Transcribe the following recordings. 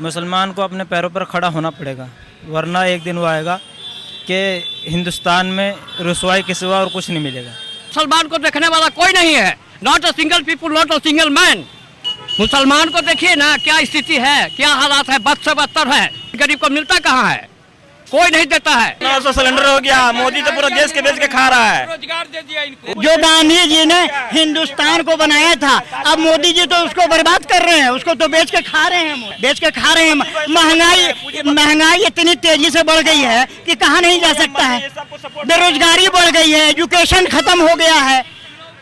मुसलमान को अपने पैरों पर खड़ा होना पड़ेगा, वरना एक दिन वो आएगा कि हिंदुस्तान में रुसवाई के सिवा और कुछ नहीं मिलेगा। मुसलमान को देखने वाला कोई नहीं है, not a single people, not a single man. मुसलमान को देखिए ना क्या स्थिति है, क्या हालात है, बद से बदतर है। गरीब को मिलता कहाँ है, कोई नहीं देता है। 900 सिलेंडर हो गया, मोदी तो पूरा देश के बेच के खा रहा है। रोजगार दे दिया इनको। जो गांधी जी ने हिंदुस्तान को बनाया था, अब मोदी जी तो उसको बर्बाद कर रहे हैं, उसको तो बेच के खा रहे हैं, बेच के खा रहे हैं। महंगाई इतनी तेजी से बढ़ गई है कि कहाँ नहीं जा सकता है। बेरोजगारी बढ़ गई है, एजुकेशन खत्म हो गया है।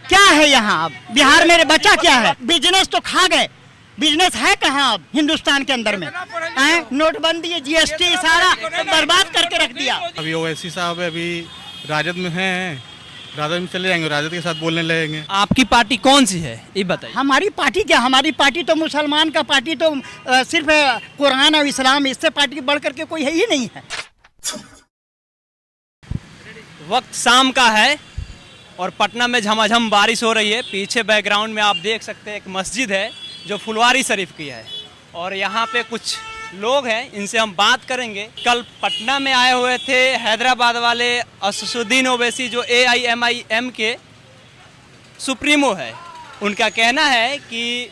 क्या है यहाँ अब बिहार में बचा क्या है? बिजनेस तो खा गए, बिजनेस है कहाँ अब हिंदुस्तान के अंदर में? नोटबंदी, जीएसटी सारा बर्बाद करके रख दिया। अभी ओवैसी साहब अभी राजद में हैं, राजद में चले जाएंगे, राजद के साथ बोलने लगेंगे। आपकी पार्टी कौन सी है ये बताइए। हमारी पार्टी क्या, हमारी पार्टी तो मुसलमान का पार्टी तो सिर्फ कुरान और इस्लाम, इससे पार्टी बढ़ करके कोई है ही नहीं है। वक्त शाम का है और पटना में झमाझम बारिश हो रही है। पीछे बैकग्राउंड में आप देख सकते हैं एक मस्जिद है जो फुलवारी शरीफ की है, और यहाँ पे कुछ लोग हैं, इनसे हम बात करेंगे। कल पटना में आए हुए थे हैदराबाद वाले असदुद्दीन ओवैसी, जो AIMIM के सुप्रीमो है। उनका कहना है कि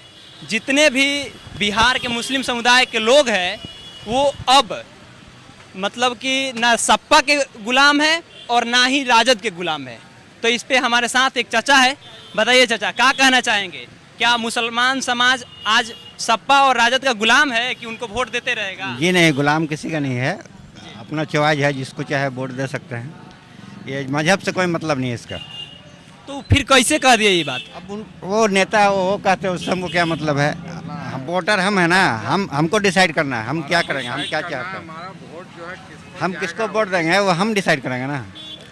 जितने भी बिहार के मुस्लिम समुदाय के लोग हैं वो अब मतलब कि ना सपा के गुलाम है और ना ही राजद के गुलाम है। तो इस पे हमारे साथ एक चाचा है। बताइए चाचा, क्या कहना चाहेंगे? क्या मुसलमान समाज आज सपा और राजद का गुलाम है कि उनको वोट देते रहेगा? जी नहीं, गुलाम किसी का नहीं है, अपना चॉइस है, जिसको चाहे वोट दे सकते हैं। ये मजहब से कोई मतलब नहीं है इसका। तो फिर कैसे कह दिए ये बात? अब वो नेता वो कहते हैं, उससे हमको क्या मतलब है? हम वोटर हम है ना, हमको डिसाइड करना है हम क्या करेंगे, हम क्या चाहते हैं, हम किसको वोट देंगे वो हम डिसाइड करेंगे ना।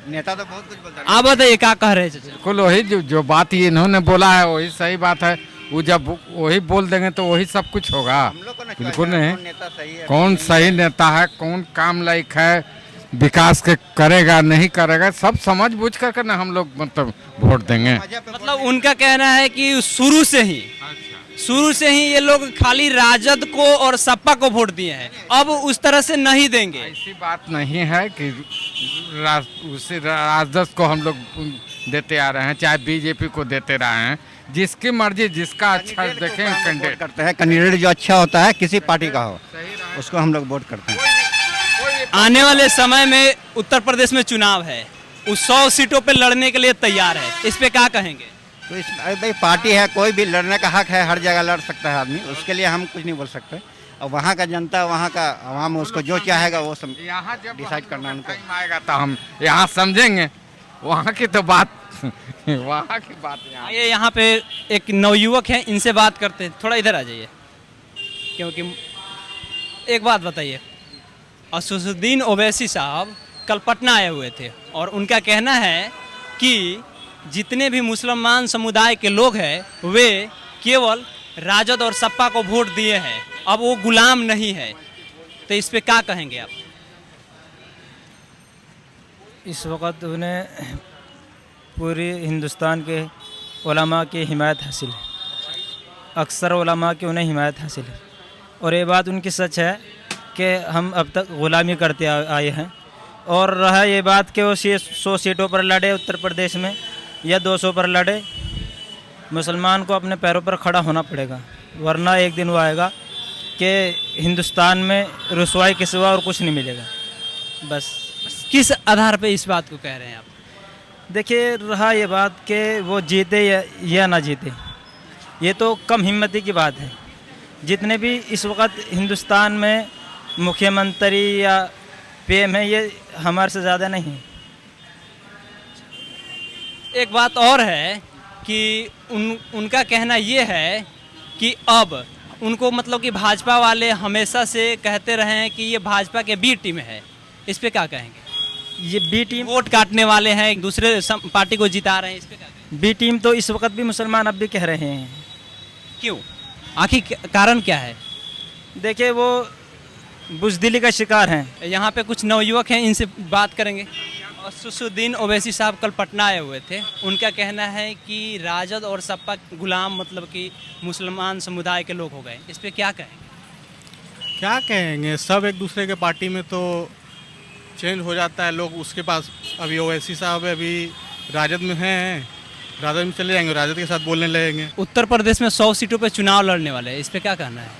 नेता तो बहुत कुछ बोलता है। आप बताइए क्या कह रहे हैं चाचा? बिल्कुल वही जो बात ये इन्होंने बोला है वही सही बात है। वो जब वही बोल देंगे तो वही सब कुछ होगा। बिल्कुल नहीं, कौन सही नेता है, कौन काम लायक है, विकास के करेगा नहीं करेगा, सब समझ बूझ कर ना हम लोग मतलब वोट देंगे। मतलब उनका कहना है कि शुरू से ही ये लोग खाली राजद को और सपा को वोट दिए हैं, अब उस तरह से नहीं देंगे। ऐसी बात नहीं है कि उसी राजद को हम लोग देते आ रहे हैं, चाहे बीजेपी को देते रहे हैं। जिसकी मर्जी, जिसका अच्छा देखें कैंडिडेट करते हैं। कैंडिडेट जो अच्छा होता है किसी पार्टी का हो उसको हम लोग वोट करते हैं। आने वाले समय में उत्तर प्रदेश में चुनाव है, उस 100 सीटों पे लड़ने के लिए तैयार है, इस पे क्या कहेंगे? तो इस भाई पार्टी है, कोई भी लड़ने का हक है, हर जगह लड़ सकता है आदमी, उसके लिए हम कुछ नहीं बोल सकते। और वहाँ का जनता, वहाँ का आवाम उसको जो चाहेगा वो सब यहाँ जब डिसाइड करना उनको आएगा तो हम यहाँ समझेंगे। वहाँ की तो बात वहाँ की बात ये यहाँ पे एक नवयुवक है, इनसे बात करते हैं। थोड़ा इधर आ जाइए, क्योंकि एक बात बताइए, असदुद्दीन ओवैसी साहब कल पटना आए हुए थे और उनका कहना है कि जितने भी मुसलमान समुदाय के लोग हैं वे केवल राजद और सपा को वोट दिए हैं, अब वो गुलाम नहीं है। तो इस पे क्या कहेंगे आप? इस वक्त उन्हें पूरी हिंदुस्तान के उलमा की हिमायत हासिल है, अक्सर उलमा की उन्हें हिमायत हासिल है, और ये बात उनकी सच है कि हम अब तक ग़ुलामी करते आए हैं। और रहा ये बात कि वो 100 सीटों पर लड़े उत्तर प्रदेश में या 200 पर लड़े, मुसलमान को अपने पैरों पर खड़ा होना पड़ेगा, वरना एक दिन वो आएगा कि हिंदुस्तान में रुसवाई के सिवा और कुछ नहीं मिलेगा। बस किस आधार पे इस बात को कह रहे हैं आप? देखिए, रहा ये बात कि वो जीते या ना जीते, ये तो कम हिम्मती की बात है। जितने भी इस वक्त हिंदुस्तान में मुख्यमंत्री या PM है, ये हमारे से ज़्यादा नहीं है। एक बात और है कि उनका कहना ये है कि अब उनको मतलब कि भाजपा वाले हमेशा से कहते रहे हैं कि ये भाजपा के B टीम है, इस पे क्या कहेंगे? ये B टीम, वोट काटने वाले हैं, दूसरे पार्टी को जिता रहे हैं, इस पे क्या कहेंगे? B टीम तो इस वक्त भी मुसलमान अब भी कह रहे हैं। क्यों, आखिर कारण क्या है? देखिए, वो बुज़दिली का शिकार हैं। यहाँ पे कुछ नवयुवक हैं, इनसे बात करेंगे। असदुद्दीन ओवैसी साहब कल पटना आए हुए थे, उनका कहना है कि राजद और सपा गुलाम मतलब कि मुसलमान समुदाय के लोग हो गए, इस पे क्या कहेंगे? क्या कहेंगे, सब एक दूसरे के पार्टी में तो चेंज हो जाता है। लोग उसके पास अभी ओवैसी साहब अभी राजद में हैं, राजद में चले जाएंगे, राजद के साथ बोलने लगेंगे। उत्तर प्रदेश में 100 सीटों पे चुनाव लड़ने वाले हैं, इस पे क्या कहना है?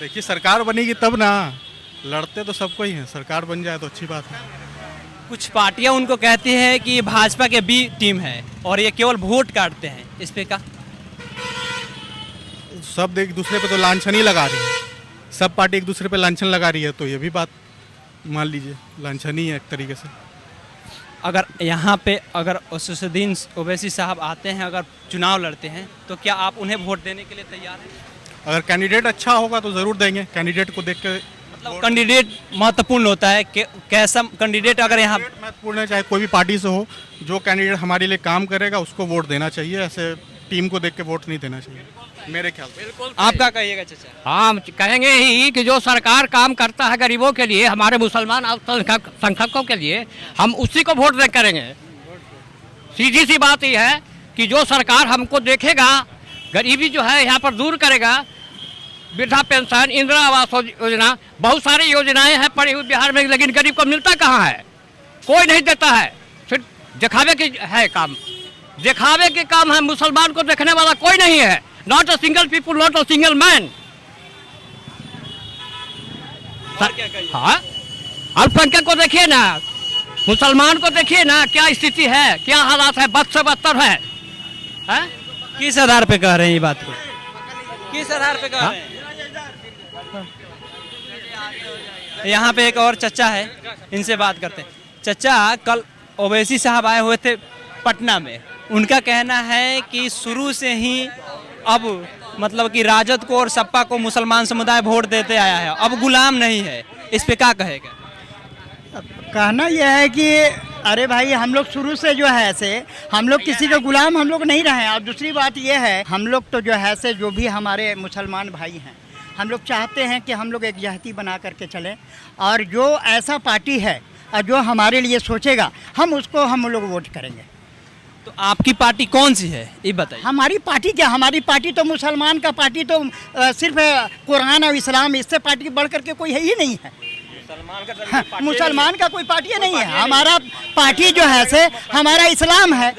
देखिए सरकार बनेगी तब ना, लड़ते तो सबको ही हैं, सरकार बन जाए तो अच्छी बात है। कुछ पार्टियां उनको कहती हैं कि भाजपा के बी टीम है और ये केवल वोट काटते हैं, इस पे क्या? सब एक दूसरे पे तो लांछन ही लगा रही है, सब पार्टी एक दूसरे पे लांछन लगा रही है, तो ये भी बात मान लीजिए लांछन ही है एक तरीके से। अगर यहाँ पे अगर असदुद्दीन ओवैसी साहब आते हैं, अगर चुनाव लड़ते हैं, तो क्या आप उन्हें वोट देने के लिए तैयार हैं? अगर कैंडिडेट अच्छा होगा तो ज़रूर देंगे, कैंडिडेट को देख के। मतलब कैंडिडेट महत्वपूर्ण होता है, कैसा कैंडिडेट अगर यहाँ महत्वपूर्ण है, चाहे कोई भी पार्टी से हो, जो कैंडिडेट हमारे लिए काम करेगा उसको वोट देना चाहिए, ऐसे टीम को देख के वोट नहीं देना चाहिए मेरे ख्याल से। आप क्या कहिएगा चाचा? हम कहेंगे ही कि जो सरकार काम करता है गरीबों के लिए, हमारे मुसलमान अल्पसंख्यकों के लिए, हम उसी को वोट दे करेंगे। सीधी सी बात यह है कि जो सरकार हमको देखेगा, गरीबी जो है यहाँ पर दूर करेगा, वृद्धा पेंशन, इंदिरा आवास योजना, बहुत सारी योजनाएं हैं पड़ी हुई बिहार में, लेकिन गरीब को मिलता कहाँ है? कोई नहीं देता है, सिर्फ दिखावे की है काम, दिखावे के काम है। मुसलमान को देखने वाला कोई नहीं है। Not a single people, not a single man. हाँ, अल्पसंख्यक को देखिए ना, मुसलमान को देखिए ना, क्या स्थिति है, क्या हालात है, बद से बदतर है। किस आधार पे कह रहे हैं ये बात को? किस आधार पे कह रहे हैं? यहाँ पे एक और चचा है, इनसे बात करते हैं। चचा, कल ओवैसी साहब आए हुए थे पटना में, उनका कहना है कि शुरू से ही अब मतलब कि राजद को और सपा को मुसलमान समुदाय वोट देते आया है, अब गुलाम नहीं है, इस पे क्या कहेगा? कहना यह है कि अरे भाई, हम लोग शुरू से जो है ऐसे, हम लोग किसी के गुलाम हम लोग नहीं रहे हैं। और दूसरी बात यह है, हम लोग तो जो है से, जो भी हमारे मुसलमान भाई हैं, हम लोग चाहते हैं कि हम लोग एक जहती बना करके चलें, और जो ऐसा पार्टी है और जो हमारे लिए सोचेगा, हम उसको हम लोग वोट करेंगे। तो आपकी पार्टी कौन सी है ये बताइए? हमारी पार्टी क्या, हमारी पार्टी तो मुसलमान का पार्टी तो सिर्फ कुरान और इस्लाम, इससे पार्टी बढ़ करके कोई है ही नहीं है। मुसलमान का कोई पार्टी नहीं है। हमारा पार्टी जो है से हमारा इस्लाम है,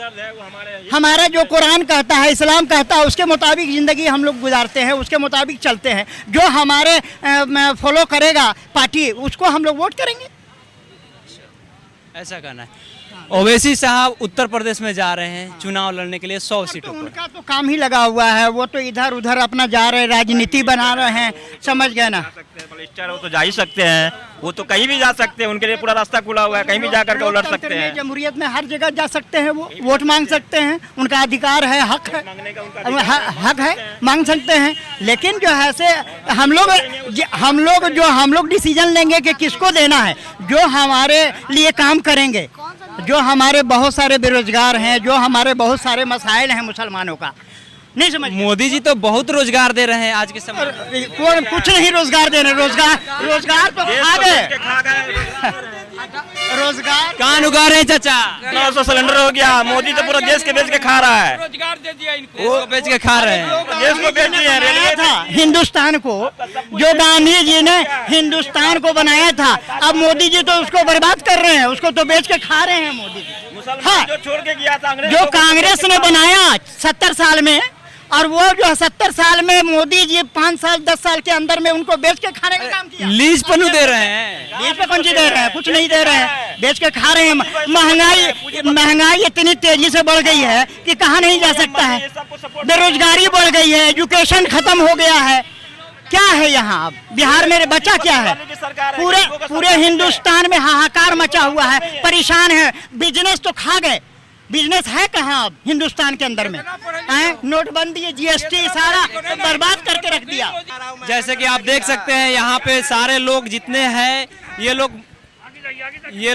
हमारा जो कुरान कहता है, इस्लाम कहता है, उसके मुताबिक ज़िंदगी हम लोग गुजारते हैं, उसके मुताबिक चलते हैं। जो हमारे फॉलो करेगा पार्टी, उसको हम लोग वोट करेंगे। ऐसा कहना है। ओवैसी साहब उत्तर प्रदेश में जा रहे हैं चुनाव लड़ने के लिए 100 सीटों पर। उनका तो काम ही लगा हुआ है, वो तो इधर उधर अपना जा रहे, राजनीति बना रहे हैं, समझ गए ना। वो तो जा ही सकते हैं, वो तो कहीं भी जा सकते हैं, उनके लिए पूरा रास्ता खुला हुआ है, कहीं भी जाकर के लड़ सकते हैं। जमहूरियत में हर जगह जा सकते हैं, वो वोट मांग सकते हैं, उनका अधिकार है, हक है, हक है, मांग सकते हैं। लेकिन जो है से हम लोग डिसीजन लेंगे कि किसको देना है, जो हमारे लिए काम करेंगे, जो हमारे बहुत सारे बेरोजगार हैं, जो हमारे बहुत सारे मसाइल हैं मुसलमानों का। नहीं समझ? मोदी जी तो बहुत रोजगार दे रहे हैं आज के समय में। कौन कुछ नहीं रोजगार दे रहे, रोजगार तो खा गए। रोजगार कान उगा रहे हैं चाचा। 900 सिलेंडर हो गया, मोदी तो पूरा देश के बेच के खा रहा है, रोजगार दे दिया इनको, वो बेच के खा रहे हैं। देश को बेच दिया रेलवे था हिंदुस्तान को, जो गांधी जी ने हिंदुस्तान को बनाया था, अब मोदी जी तो उसको बर्बाद कर रहे हैं, उसको तो बेच के खा रहे हैं मोदी जी। हाँ, जो छोड़ के गया था जो कांग्रेस ने बनाया 70 साल में, और वो जो 70 साल में मोदी जी 5 साल 10 साल के अंदर में उनको बेच के खाने का काम किया। लीज पन्नू दे रहे हैं, लीज पे कौन सी दे रहे हैं? कुछ नहीं दे रहे हैं, बेच के खा रहे हैं। महंगाई इतनी तेजी से बढ़ गई है कि कहाँ नहीं जा सकता है। बेरोजगारी बढ़ गई है, एजुकेशन खत्म हो गया है। क्या है यहाँ बिहार में बचा क्या है? पूरे हिंदुस्तान में हाहाकार मचा हुआ है, परेशान है। बिजनेस तो खा गए, बिजनेस है कहाँ अब हिंदुस्तान के अंदर में? नोटबंदी, जीएसटी सारा बर्बाद करके रख दिया। जैसे कि आप देख सकते हैं यहाँ पे सारे लोग जितने हैं, ये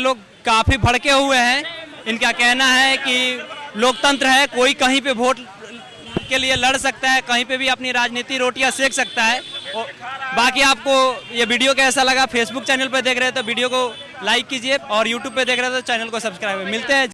लोग काफी भड़के हुए हैं। इनका कहना है कि लोकतंत्र है, कोई कहीं पे वोट के लिए लड़ सकता है, कहीं पे भी अपनी राजनीति रोटियां सेक सकता है। और बाकी आपको ये वीडियो कैसा लगा? फेसबुक चैनल पे देख रहे हैं तो वीडियो को लाइक कीजिए, और यूट्यूब पे देख रहे हैं तो चैनल को सब्सक्राइब। मिलते हैं।